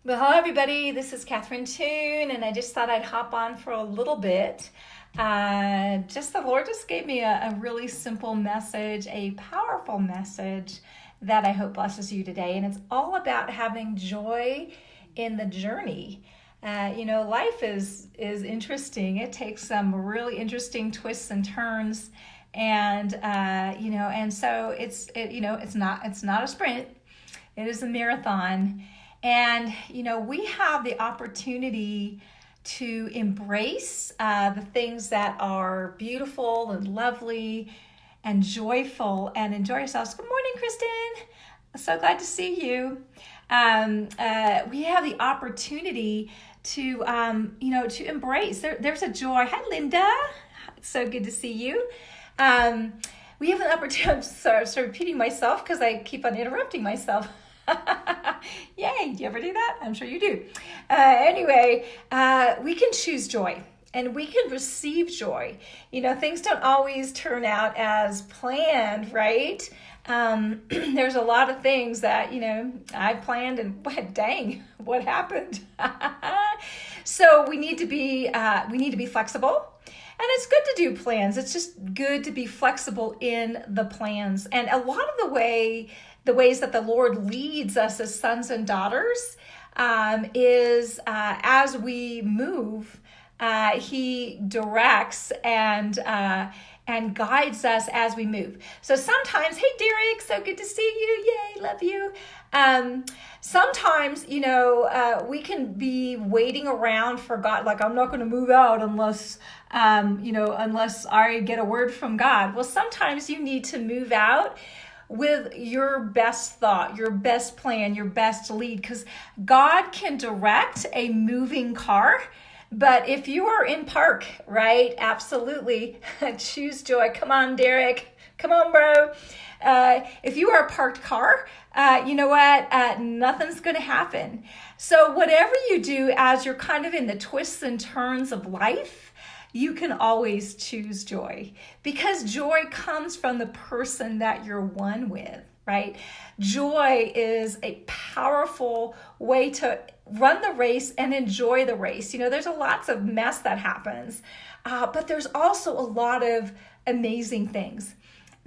Well, hello everybody. This is Catherine Toon, and I just thought I'd hop on for a little bit. The Lord just gave me a really simple message, a powerful message that I hope blesses you today. And it's all about having joy in the journey. Life is interesting. It takes some really interesting twists and turns, and so it's not a sprint. It is a marathon. And, we have the opportunity to embrace the things that are beautiful and lovely and joyful and enjoy ourselves. Good morning, Kristen. So glad to see you. We have the opportunity to embrace. There's a joy. Hi, Linda. It's so good to see you. We have an opportunity. I'm sorry, repeating myself because I keep on interrupting myself. Yay, do you ever do that? I'm sure you do. We can choose joy and we can receive joy. Things don't always turn out as planned, right? There's a lot of things that, I planned and dang, what happened? So we need to be flexible. And it's good to do plans. It's just good to be flexible in the plans. And a lot of the ways that the Lord leads us as sons and daughters is as we move, He directs and guides us as we move. So sometimes, hey Derek, so good to see you. Yay, love you. Sometimes, we can be waiting around for God. Like, I'm not going to move out unless I get a word from God. Well, sometimes you need to move out with your best thought, your best plan, your best lead, because God can direct a moving car. But if you are in park, right, absolutely, choose joy. Come on, Derek. Come on, bro. If you are a parked car, you know what? Nothing's going to happen. So whatever you do as you're kind of in the twists and turns of life, you can always choose joy, because joy comes from the person that you're one with, right? Joy is a powerful way to run the race and enjoy the race. There's lots of mess that happens, but there's also a lot of amazing things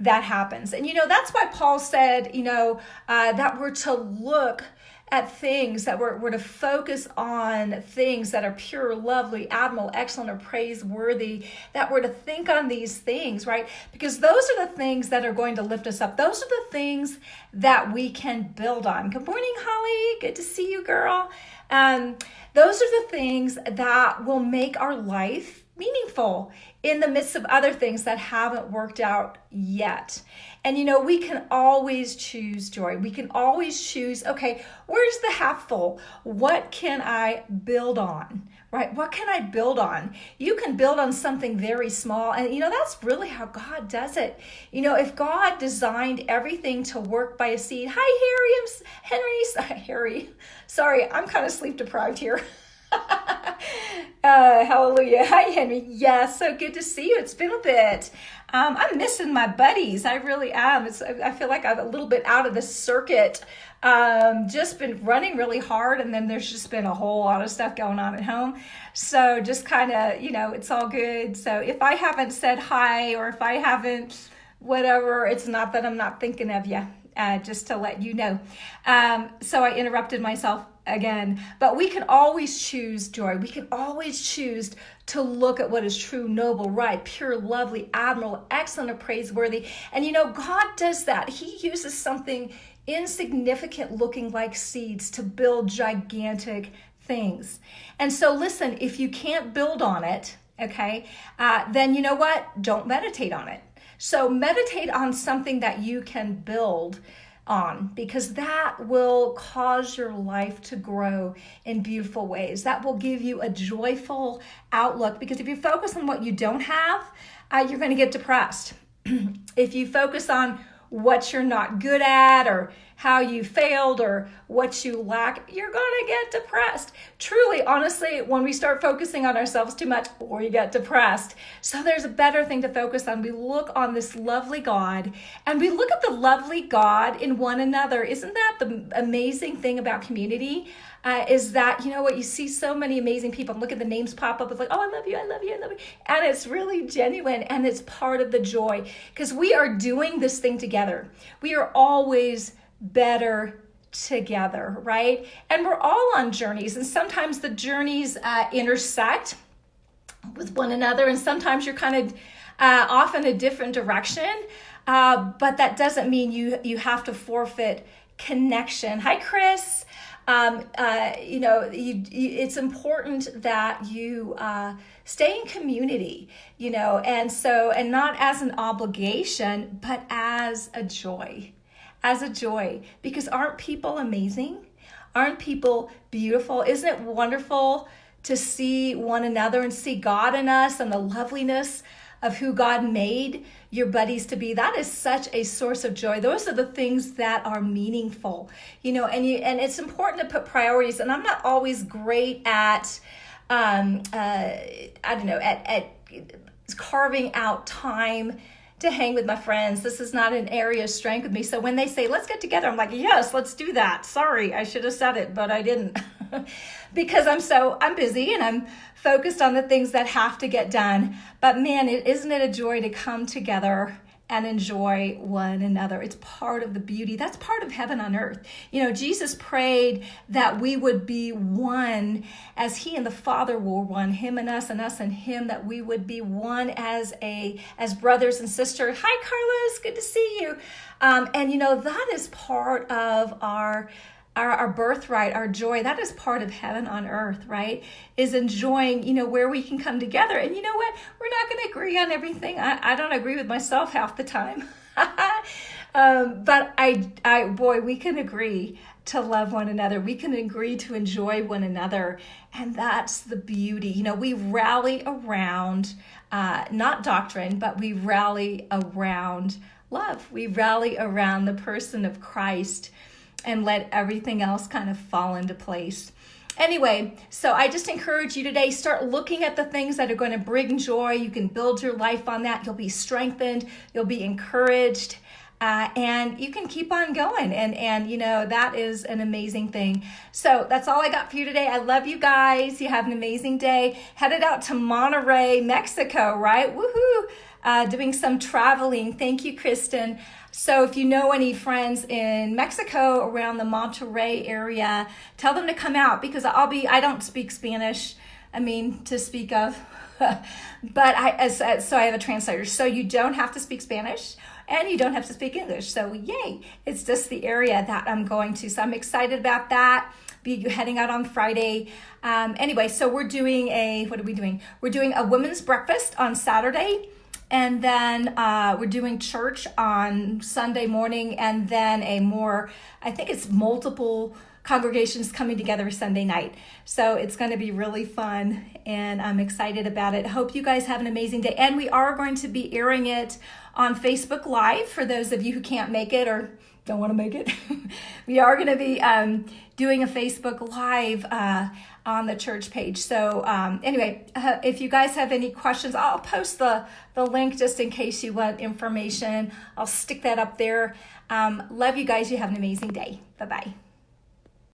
that happens. And, that's why Paul said, that we're to look at things, that we're to focus on things that are pure, lovely, admirable, excellent, or praiseworthy, that we're to think on these things, right? Because those are the things that are going to lift us up. Those are the things that we can build on. Good morning, Holly. Good to see you, girl. Those are the things that will make our life meaningful in the midst of other things that haven't worked out yet. And we can always choose joy. We can always choose, okay, where's the half full? What can I build on, right? What can I build on? You can build on something very small. And that's really how God does it. If God designed everything to work by a seed. Hi, Harry. Sorry, I'm kind of sleep deprived here. Hallelujah. Hi, Henry. Yes, so good to see you. It's been a bit. I'm missing my buddies. I really am. I feel like I'm a little bit out of the circuit. Just been running really hard, and then there's just been a whole lot of stuff going on at home. So just kind of, it's all good. So if I haven't said hi, or if I haven't whatever, it's not that I'm not thinking of you. Just to let you know. So I interrupted myself again, but we can always choose joy. We can always choose to look at what is true, noble, right, pure, lovely, admirable, excellent, or praiseworthy. And God does that. He uses something insignificant looking like seeds to build gigantic things. And so listen, if you can't build on it, okay, then you know what? Don't meditate on it. So meditate on something that you can build on, because that will cause your life to grow in beautiful ways. That will give you a joyful outlook, because if you focus on what you don't have, you're going to get depressed. If you focus on what you're not good at, or how you failed or what you lack, you're going to get depressed. Truly, honestly, when we start focusing on ourselves too much, we get depressed. So there's a better thing to focus on. We look on this lovely God, and we look at the lovely God in one another. Isn't that the amazing thing about community? Is that, you know what, you see so many amazing people, and look at the names pop up. It's like, oh, I love you, I love you, I love you. And it's really genuine, and it's part of the joy, because we are doing this thing together. We are always better together, right? And we're all on journeys, and sometimes the journeys intersect with one another, and sometimes you're kind of off in a different direction, but that doesn't mean you have to forfeit connection. Hi, Chris. It's important that you stay in community, and not as an obligation, but as a joy, because aren't people amazing? Aren't people beautiful? Isn't it wonderful to see one another and see God in us and the loveliness of who God made your buddies to be? That is such a source of joy. Those are the things that are meaningful, and it's important to put priorities. And I'm not always great at, at carving out time to hang with my friends. This is not an area of strength with me. So when they say, let's get together, I'm like, yes, let's do that. Sorry, I should have said it, but I didn't. Because I'm busy and I'm focused on the things that have to get done. But man, isn't it a joy to come together and enjoy one another? It's part of the beauty. That's part of heaven on earth. Jesus prayed that we would be one as he and the Father were one, him and us and him, that we would be one as brothers and sisters. Hi, Carlos, good to see you. That is part of our birthright, our joy. That is part of heaven on earth, right? Is enjoying, where we can come together. And you know what? We're not going to agree on everything. I don't agree with myself half the time. But we can agree to love one another. We can agree to enjoy one another. And that's the beauty. We rally around, not doctrine, but we rally around love. We rally around the person of Christ, and let everything else kind of fall into place. Anyway, so I just encourage you today, start looking at the things that are going to bring joy. You can build your life on that. You'll be strengthened. You'll be encouraged. And you can keep on going. And that is an amazing thing. So that's all I got for you today. I love you guys. You have an amazing day. Headed out to Monterrey, Mexico, right? Woohoo! Doing some traveling. Thank you, Kristen. So if you know any friends in Mexico around the Monterrey area, tell them to come out, because I don't speak Spanish, to speak of, but I have a translator. So you don't have to speak Spanish and you don't have to speak English. So yay, it's just the area that I'm going to. So I'm excited about that. Be heading out on Friday. Anyway, so we're doing what are we doing? We're doing a women's breakfast on Saturday. And then we're doing church on Sunday morning, and then I think it's multiple congregations coming together Sunday night. So it's going to be really fun, and I'm excited about it. Hope you guys have an amazing day. And we are going to be airing it on Facebook Live for those of you who can't make it or don't want to make it. We are going to be doing a Facebook Live on the church page. So anyway, if you guys have any questions, I'll post the link just in case you want information. I'll stick that up there. Love you guys. You have an amazing day. Bye-bye.